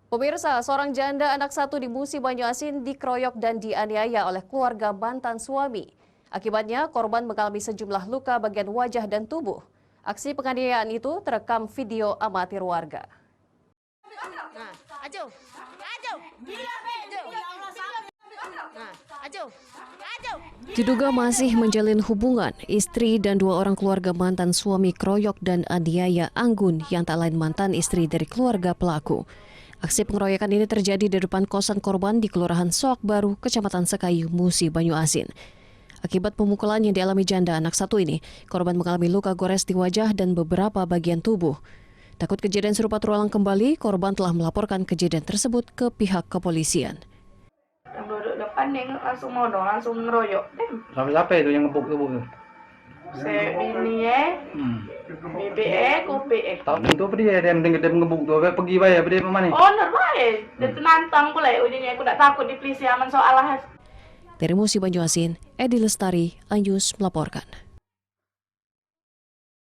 Pemirsa, seorang janda anak satu di Musi Banyuasin dikeroyok dan dianiaya oleh keluarga mantan suami. Akibatnya, korban mengalami sejumlah luka bagian wajah dan tubuh. Aksi penganiayaan itu terekam video amatir warga. Diduga masih menjalin hubungan, istri dan dua orang keluarga mantan suami keroyok dan aniaya Anggun yang tak lain mantan istri dari keluarga pelaku. Aksi pengeroyokan ini terjadi di depan kosan korban di Kelurahan Soak Baru, Kecamatan Sekayu, Musi Banyuasin. Akibat pemukulan yang dialami janda anak satu ini, korban mengalami luka gores di wajah dan beberapa bagian tubuh. Takut kejadian serupa terulang kembali, korban telah melaporkan kejadian tersebut ke pihak kepolisian. Yang duduk depan nengok langsung modal, langsung ngeroyok. Sampai siapa itu yang ngebuk-ngebuk? Saya bini BBE, kopi Tahu tentu apa dia yang ngebuk tuh, pergi bayar apa dia mana? Oh, normal ya. Dia nantang pula ujungnya aku tak takut di polisi aman soal lah. Dari Musi Banyuasin, Edi Lestari, Anyus melaporkan.